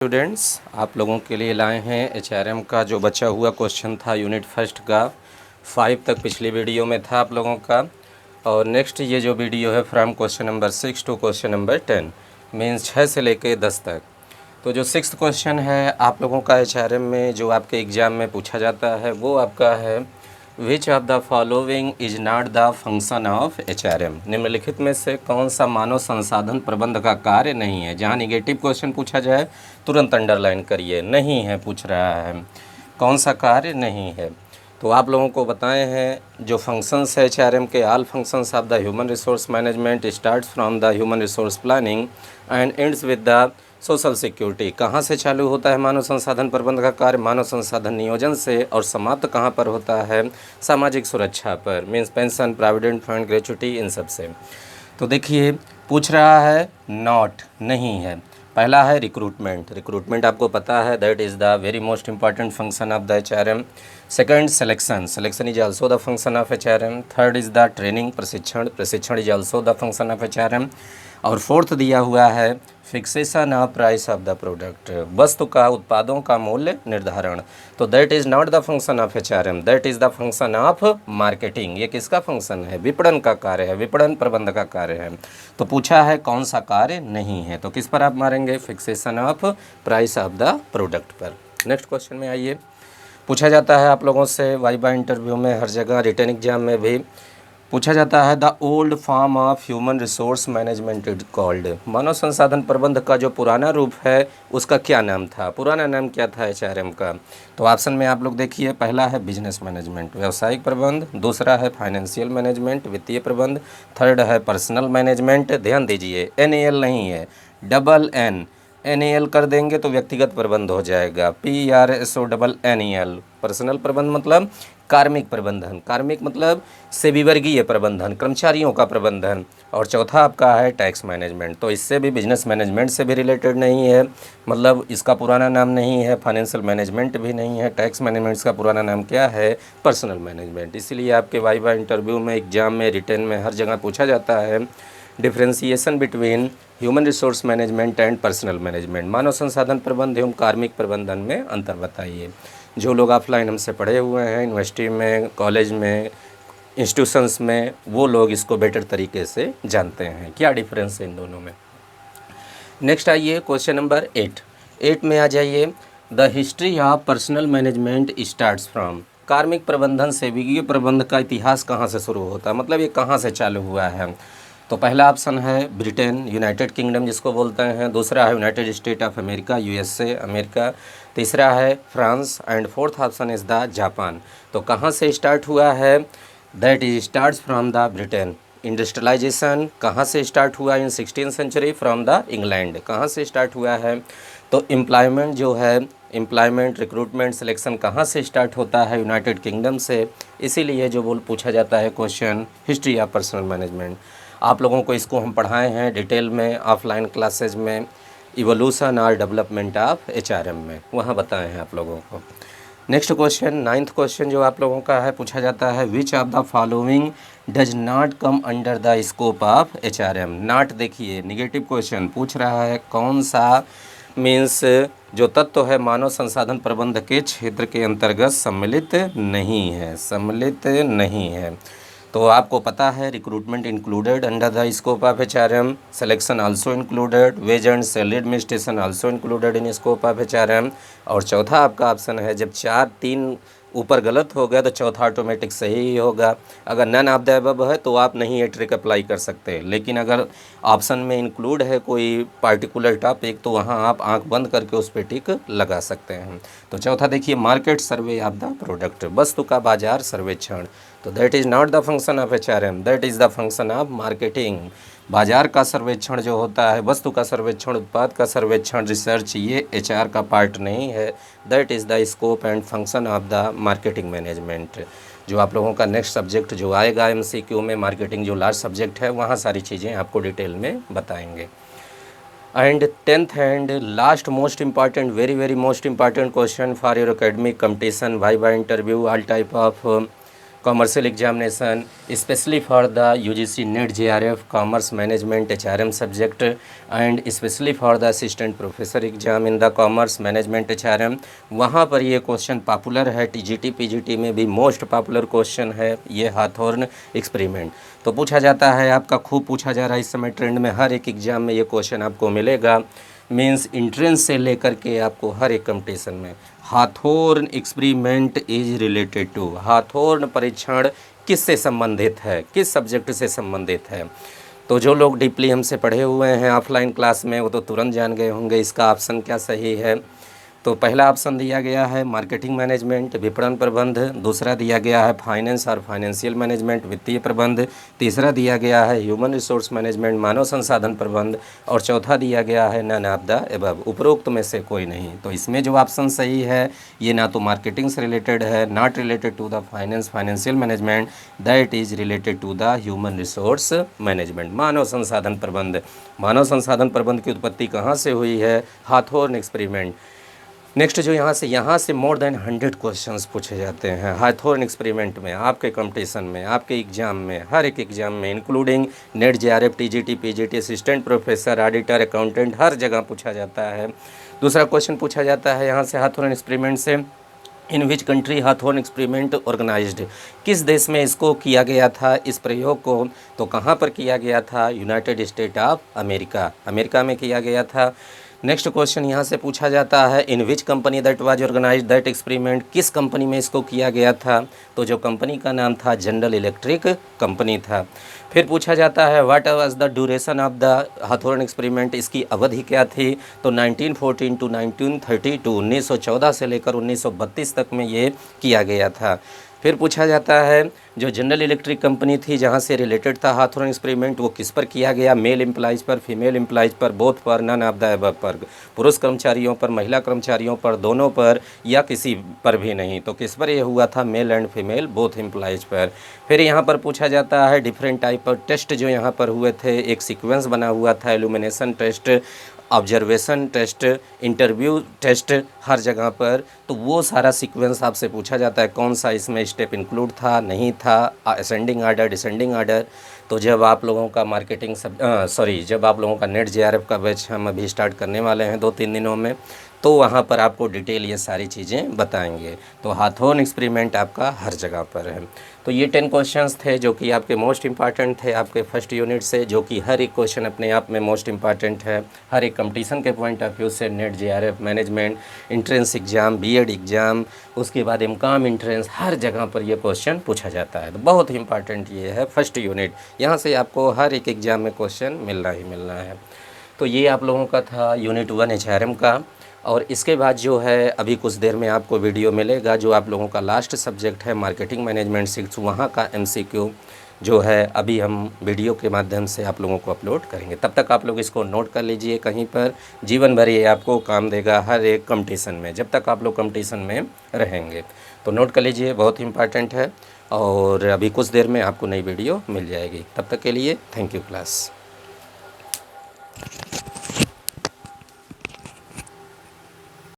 Students, आप लोगों के लिए लाए हैं एचआरएम का जो बचा हुआ क्वेश्चन था यूनिट फर्स्ट का 5 तक पिछली वीडियो में था आप लोगों का। और नेक्स्ट ये जो वीडियो है from question number 6 to question number 10 means 6 से लेके 10 तक। तो जो 6th क्वेश्चन है आप लोगों का एचआरएम में जो आपके एग्ज़ाम में पूछा जाता है वो आपका है which of the following is not the function of HRM. निम्नलिखित में से कौन सा मानव संसाधन प्रबंध का कार्य नहीं है। जहाँ निगेटिव क्वेश्चन पूछा जाए तुरंत अंडरलाइन करिए, नहीं है पूछ रहा है, कौन सा कार्य नहीं है। तो आप लोगों को बताए हैं जो फंक्शंस है एचआरएम के, all functions of the human resource management starts from the human resource planning and ends with the social security. कहाँ से चालू होता है मानव संसाधन प्रबंध का कार्य? मानव संसाधन नियोजन से। और समाप्त कहाँ पर होता है? सामाजिक सुरक्षा पर, means pension, provident fund, gratuity, इन सब से। तो देखिए पूछ रहा है नॉट, नहीं है। पहला है रिक्रूटमेंट। रिक्रूटमेंट आपको पता है that is the very most important function of the HRM. Second selection, selection is also the function of HRM. Third is the training, प्रशिक्षण, प्रशिक्षण is also the function of HRM. और fourth दिया हुआ है fixation of price of the product, वस्तु का, उत्पादों का मूल्य निर्धारण। तो that is not the function of HRM, that is the function of marketing. ये किसका फंक्शन है? विपणन का कार्य है, विपणन प्रबंध का कार्य है। तो पूछा है कौन सा कार्य नहीं है, तो किस पर आप मारेंगे? Fixation of price of the product पर। नेक्स्ट क्वेश्चन में आइए। पूछा जाता है आप लोगों से वाइवा इंटरव्यू में, हर जगह रिटन एग्जाम में भी पूछा जाता है the old form of human resource management is called. मानव संसाधन प्रबंध का जो पुराना रूप है उसका क्या नाम था? पुराना नाम क्या था एचआरएम का? तो ऑप्शन में आप लोग देखिए, पहला है बिजनेस मैनेजमेंट, व्यावसायिक प्रबंध। दूसरा है फाइनेंशियल मैनेजमेंट, वित्तीय प्रबंध। थर्ड है पर्सनल मैनेजमेंट। ध्यान दीजिए एनएएल नहीं है, डबल एन। एनएएल कर देंगे तो व्यक्तिगत प्रबंध हो जाएगा, PRSONNEL। पर्सनल प्रबंध मतलब कार्मिक प्रबंधन, कार्मिक मतलब से विवर्गीय प्रबंधन, कर्मचारियों का प्रबंधन। और चौथा आपका है टैक्स मैनेजमेंट। तो इससे भी बिजनेस मैनेजमेंट से भी रिलेटेड नहीं है, मतलब इसका पुराना नाम नहीं है। फाइनेंशियल मैनेजमेंट भी नहीं है। टैक्स मैनेजमेंट का पुराना नाम क्या है? Personnel management. इसीलिए आपके वाइवा इंटरव्यू में, एग्जाम में, रिटन में, हर जगह पूछा जाता है differentiation between human resource management and personnel management. मानव संसाधन प्रबंध एवं कार्मिक प्रबंधन में अंतर बताइए। जो लोग ऑफलाइन हमसे पढ़े हुए हैं यूनिवर्सिटी में, कॉलेज में, इंस्टीट्यूशंस में, वो लोग इसको बेटर तरीके से जानते हैं क्या डिफरेंस है इन दोनों में। नेक्स्ट आइए क्वेश्चन नंबर 8 में आ जाइए। The history of personal management starts from. कार्मिक प्रबंधन से वित्तीय प्रबंध का इतिहास कहाँ से शुरू होता है, मतलब ये कहाँ से चालू हुआ है? तो पहला ऑप्शन है ब्रिटेन, यूनाइटेड किंगडम जिसको बोलते हैं। दूसरा है United State of America, USA America. तीसरा है France and fourth option is the Japan. तो कहाँ से स्टार्ट हुआ है? That is starts from the Britain. Industrialisation कहाँ से स्टार्ट हुआ इन 16th century? From the England. कहाँ से स्टार्ट हुआ है? तो एम्प्लॉयमेंट जो है, एम्प्लॉयमेंट, रिक्रूटमेंट, सिलेक्शन कहाँ से स्टार्ट होता है? यूनाइटेड किंगडम से। इसीलिए जो पूछा जाता है question history of personal management. आप लोगों को इसको हम पढ़ाए हैं डिटेल में ऑफलाइन क्लासेज में, इवोल्यूशन और डेवलपमेंट ऑफ एचआरएम में, वहाँ बताए हैं आप लोगों को। नेक्स्ट क्वेश्चन, 9th क्वेश्चन जो आप लोगों का है, पूछा जाता है which of the following does not come under the scope of HRM. Not देखिए निगेटिव क्वेश्चन पूछ रहा है कौन सा, मीन्स जो तत्व है मानव संसाधन प्रबंध के क्षेत्र के अंतर्गत सम्मिलित नहीं है, सम्मिलित नहीं है। तो आपको पता है recruitment included under the scope of HRM, selection also included, wage and salary administration also included in scope of HRM. और चौथा आपका ऑप्शन है, जब 4-3 ऊपर गलत हो गया तो चौथा ऑटोमेटिक सही ही होगा। अगर नन ऑफ द अबव है तो आप नहीं ये ट्रिक अप्लाई कर सकते, लेकिन अगर ऑप्शन में इंक्लूड है कोई पार्टिकुलर टॉपिक तो वहाँ आप आंख बंद करके उस पर टिक लगा सकते हैं। तो चौथा देखिए market survey of the product, वस्तु का बाजार सर्वेक्षण। तो that is not the function of HRM, that is the function of marketing. बाजार का सर्वेक्षण जो होता है, वस्तु का सर्वेक्षण, उत्पाद का सर्वेक्षण, रिसर्च, ये एचआर का पार्ट नहीं है। That is the scope and function of the marketing management. जो आप लोगों का नेक्स्ट सब्जेक्ट जो आएगा MCQ में, मार्केटिंग जो लास्ट सब्जेक्ट है, वहाँ सारी चीज़ें आपको डिटेल में बताएंगे। And 10th and last most important, very very most important question for your academic competition, viva interview, all type of commercial examination specially for the UGC net JRF commerce management HRM subject and specially for the assistant professor exam in the commerce management HRM, वहाँ पर ये question popular है। TGT PGT में भी most popular question है ये हाथोर्न experiment. तो पूछा जाता है आपका, खूब पूछा जा रहा है इस समय ट्रेंड में, हर एक एग्जाम में ये क्वेश्चन आपको मिलेगा। मीन्स इंट्रेंस से लेकर के आपको हर एक कंपटीशन में हाथोर्न एक्सपेरिमेंट इज रिलेटेड टू, हाथोर्न परीक्षण किससे संबंधित है, किस सब्जेक्ट से संबंधित है। तो जो लोग डीपली हमसे पढ़े हुए हैं ऑफलाइन क्लास में वो तो तुरंत जान गए होंगे इसका ऑप्शन क्या सही है। तो पहला ऑप्शन दिया गया है मार्केटिंग मैनेजमेंट विपणन प्रबंध, दूसरा दिया गया है फाइनेंस और फाइनेंशियल मैनेजमेंट वित्तीय प्रबंध, तीसरा दिया गया है ह्यूमन रिसोर्स मैनेजमेंट मानव संसाधन प्रबंध, और चौथा दिया गया है नन ऑफ द अबव, उपरोक्त में से कोई नहीं। तो इसमें जो ऑप्शन सही है ये ना तो मार्केटिंग से रिलेटेड है, not related to the finance financial management, that is related to the human resource management, मानव संसाधन प्रबंध। मानव संसाधन प्रबंध की उत्पत्ति कहाँ से हुई है, हाथोर्न एक्सपेरिमेंट। नेक्स्ट जो यहाँ से मोर देन 100 क्वेश्चंस पूछे जाते हैं हाथोर्न एक्सपेरिमेंट में, आपके कंपटीशन में, आपके एग्जाम में, हर एक एग्जाम में, including NET JRF TGT PGT assistant professor auditor accountant, हर जगह पूछा जाता है। दूसरा क्वेश्चन पूछा जाता है यहाँ से हाथोर्न एक्सपेरिमेंट से, इन विच कंट्री हाथोर्न एक्सपेरिमेंट ऑर्गेनाइज्ड, किस देश में इसको किया गया था इस प्रयोग को, तो कहाँ पर किया गया था, United State of America, America में किया गया था। नेक्स्ट क्वेश्चन यहाँ से पूछा जाता है in which company that was organized that experiment, किस कंपनी में इसको किया गया था, तो जो कंपनी का नाम था जनरल इलेक्ट्रिक कंपनी था। फिर पूछा जाता है what was the duration of the Hawthorne experiment, इसकी अवधि क्या थी, तो 1914 टू 1932, 1914 से लेकर 1932 तक में ये किया गया था। फिर पूछा जाता है जो जनरल इलेक्ट्रिक कंपनी थी जहाँ से रिलेटेड था हाथोर्न एक्सपेरिमेंट, वो किस पर किया गया, मेल एम्प्लॉइज पर, फीमेल एम्प्लॉइज पर, बोथ पर, नन ऑफ द अबव पर, पुरुष कर्मचारियों पर, महिला कर्मचारियों पर, दोनों पर, या किसी पर भी नहीं, तो किस पर ये हुआ था, male and female both employees पर। फिर यहाँ पर पूछा जाता है डिफरेंट टाइप ऑफ टेस्ट जो यहाँ पर हुए थे, एक सीक्वेंस बना हुआ था, illumination test, observation test, interview test, हर जगह पर, तो वो सारा सीक्वेंस आपसे पूछा जाता है कौन सा इसमें स्टेप इंक्लूड था, नहीं था, असेंडिंग आर्डर डिसेंडिंग आर्डर। तो जब आप लोगों का मार्केटिंग जब आप लोगों का नेट जेआरएफ का बैच हम अभी स्टार्ट करने वाले हैं 2-3 दिनों में, तो वहाँ पर आपको डिटेल ये सारी चीज़ें बताएंगे। तो हाथोर्न एक्सपेरिमेंट आपका हर जगह पर है। तो ये 10 क्वेश्चंस थे जो कि आपके मोस्ट इंपॉर्टेंट थे आपके फर्स्ट यूनिट से, जो कि हर एक क्वेश्चन अपने आप में मोस्ट इंपॉर्टेंट है हर एक कंपटीशन के पॉइंट ऑफ व्यू से, NET JRF management entrance exam, BEd exam, उसके बाद एमकॉम एंट्रेंस, हर जगह पर ये क्वेश्चन पूछा जाता है। तो बहुत इंपॉर्टेंट ये है फर्स्ट यूनिट, यहाँ से आपको हर एक एग्ज़ाम में क्वेश्चन मिलना ही मिलना है। तो ये आप लोगों का था यूनिट 1 एचआरएम का। और इसके बाद जो है अभी कुछ देर में आपको वीडियो मिलेगा जो आप लोगों का लास्ट सब्जेक्ट है मार्केटिंग मैनेजमेंट 6, वहाँ का एमसीक्यू जो है अभी हम वीडियो के माध्यम से आप लोगों को अपलोड करेंगे। तब तक आप लोग इसको नोट कर लीजिए कहीं पर, जीवन भर ये आपको काम देगा हर एक कंपटीशन में, जब तक आप लोग कंपटीशन में रहेंगे। तो नोट कर लीजिए, बहुत इंपॉर्टेंट है। और अभी कुछ देर में आपको नई वीडियो मिल जाएगी। तब तक के लिए थैंक यू क्लास।